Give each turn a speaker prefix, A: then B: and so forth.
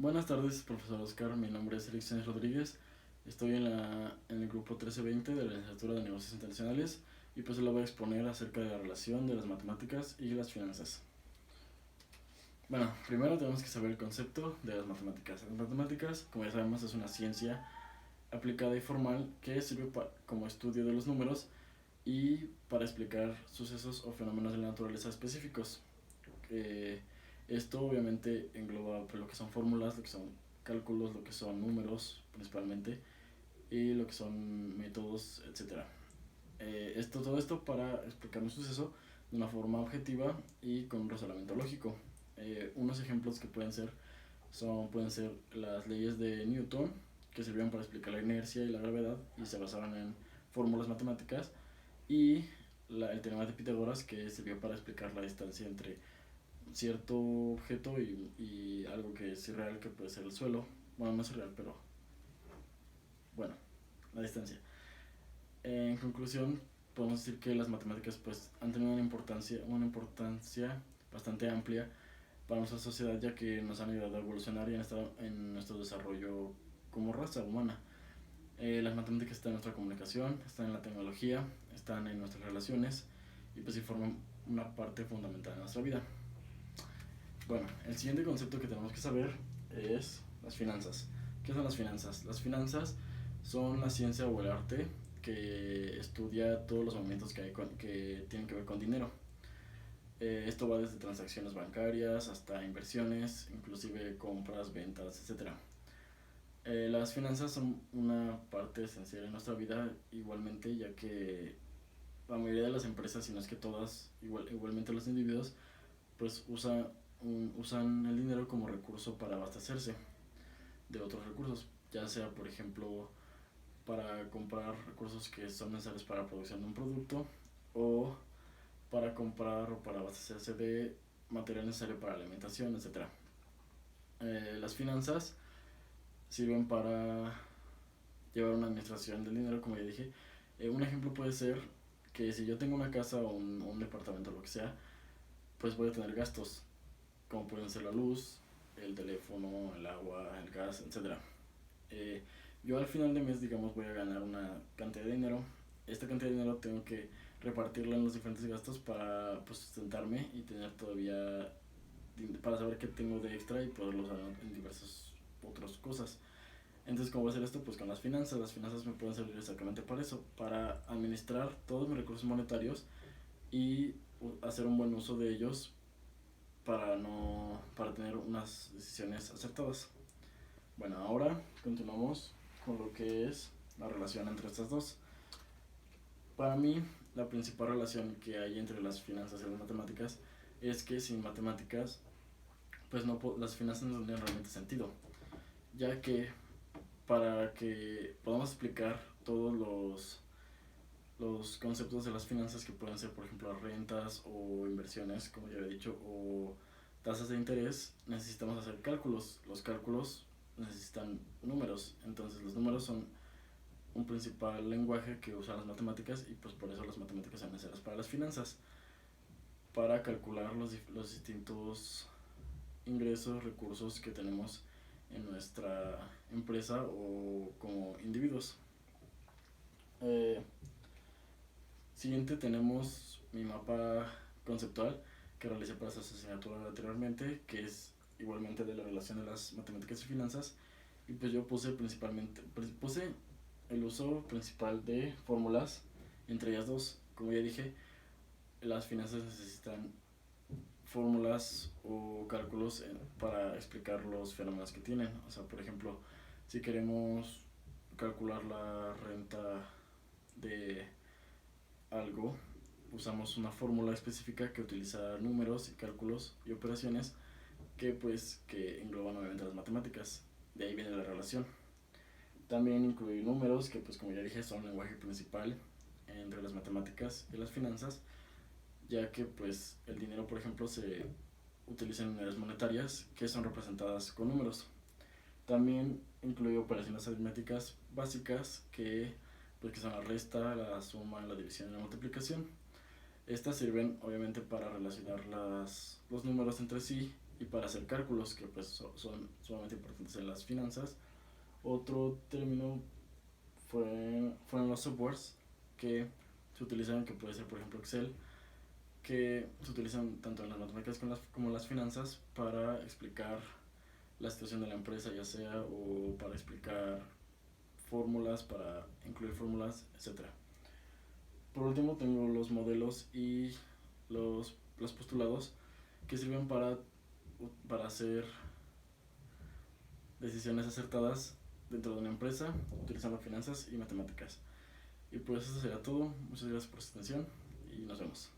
A: Buenas tardes, profesor Oscar. Mi nombre es Alexander Rodríguez. Estoy en el grupo 1320 de la licenciatura de Negocios Internacionales y pues le voy a exponer acerca de la relación de las matemáticas y las finanzas. Bueno, primero tenemos que saber el concepto de las matemáticas. Las matemáticas, como ya sabemos, es una ciencia aplicada y formal que sirve como estudio de los números y para explicar sucesos o fenómenos de la naturaleza específicos. Eh, Esto obviamente engloba pues, lo que son fórmulas, lo que son cálculos, lo que son números principalmente y lo que son métodos, etcétera. Todo esto para explicar un suceso de una forma objetiva y con un razonamiento lógico. Unos ejemplos que pueden ser las leyes de Newton, que sirvieron para explicar la inercia y la gravedad y se basaban en fórmulas matemáticas, y el teorema de Pitágoras, que sirvió para explicar la distancia entre cierto objeto y algo que es irreal, que puede ser el suelo. Bueno, no es real, pero bueno, la distancia. En conclusión, podemos decir que las matemáticas pues han tenido una importancia bastante amplia para nuestra sociedad, ya que nos han ayudado a evolucionar y en nuestro desarrollo como raza humana. Las matemáticas están en nuestra comunicación, están en la tecnología, están en nuestras relaciones y pues sí forman una parte fundamental de nuestra vida. Bueno, el siguiente concepto que tenemos que saber es las finanzas. ¿Qué son las finanzas? Las finanzas son la ciencia o el arte que estudia todos los movimientos que tienen que ver con dinero. Esto va desde transacciones bancarias hasta inversiones, inclusive compras, ventas, etc. Las finanzas son una parte esencial en nuestra vida igualmente, ya que la mayoría de las empresas, si no es que todas, igualmente los individuos, pues usan el dinero como recurso para abastecerse de otros recursos, ya sea por ejemplo para comprar recursos que son necesarios para la producción de un producto, o para comprar o para abastecerse de material necesario para la alimentación, etcétera. Las finanzas sirven para llevar una administración del dinero, como ya dije. Un ejemplo puede ser que si yo tengo una casa o un departamento, lo que sea, pues voy a tener gastos, como pueden ser la luz, el teléfono, el agua, el gas, etcétera. Eh, yo al final de mes, digamos, voy a ganar una cantidad de dinero. Esta cantidad de dinero tengo que repartirla en los diferentes gastos para pues, sustentarme y tener todavía para saber qué tengo de extra y poderlo usar en diversas otras cosas. Entonces, ¿cómo voy a hacer esto? Pues con las finanzas. Las finanzas me pueden servir exactamente para eso, para administrar todos mis recursos monetarios y hacer un buen uso de ellos para no para tener unas decisiones acertadas. Bueno, ahora continuamos con lo que es la relación entre estas dos. Para mí, la principal relación que hay entre las finanzas y las matemáticas es que sin matemáticas, pues no, las finanzas no tendrían realmente sentido, ya que para que podamos explicar todos los conceptos de las finanzas, que pueden ser por ejemplo rentas o inversiones, como ya he dicho, o tasas de interés, necesitamos hacer cálculos. Los cálculos necesitan números, entonces los números son un principal lenguaje que usan las matemáticas y pues por eso las matemáticas son necesarias para las finanzas, para calcular los distintos ingresos, recursos que tenemos en nuestra empresa o como individuos. Eh, Siguiente tenemos mi mapa conceptual que realicé para esta asignatura anteriormente, que es igualmente de la relación de las matemáticas y finanzas. Y pues yo puse el uso principal de fórmulas, entre ellas dos. Como ya dije, las finanzas necesitan fórmulas o cálculos para explicar los fenómenos que tienen. O sea, por ejemplo, si queremos calcular la renta de algo, usamos una fórmula específica que utiliza números y cálculos y operaciones que engloban obviamente las matemáticas. De ahí viene la relación. También incluye números, que pues como ya dije son el lenguaje principal entre las matemáticas y las finanzas, ya que pues el dinero, por ejemplo, se utiliza en unidades monetarias que son representadas con números. También incluye operaciones aritméticas básicas que son la resta, la suma, la división y la multiplicación. Estas sirven obviamente para relacionar los números entre sí y para hacer cálculos que pues son sumamente importantes en las finanzas. Otro término fueron los softwares que se utilizan, que puede ser por ejemplo Excel, que se utilizan tanto en las matemáticas como en las finanzas para explicar la situación de la empresa, ya sea, o para explicar fórmulas, para incluir fórmulas, etcétera. Por último tengo los modelos y los postulados que sirven para hacer decisiones acertadas dentro de una empresa utilizando finanzas y matemáticas. Y pues eso sería todo. Muchas gracias por su atención y nos vemos.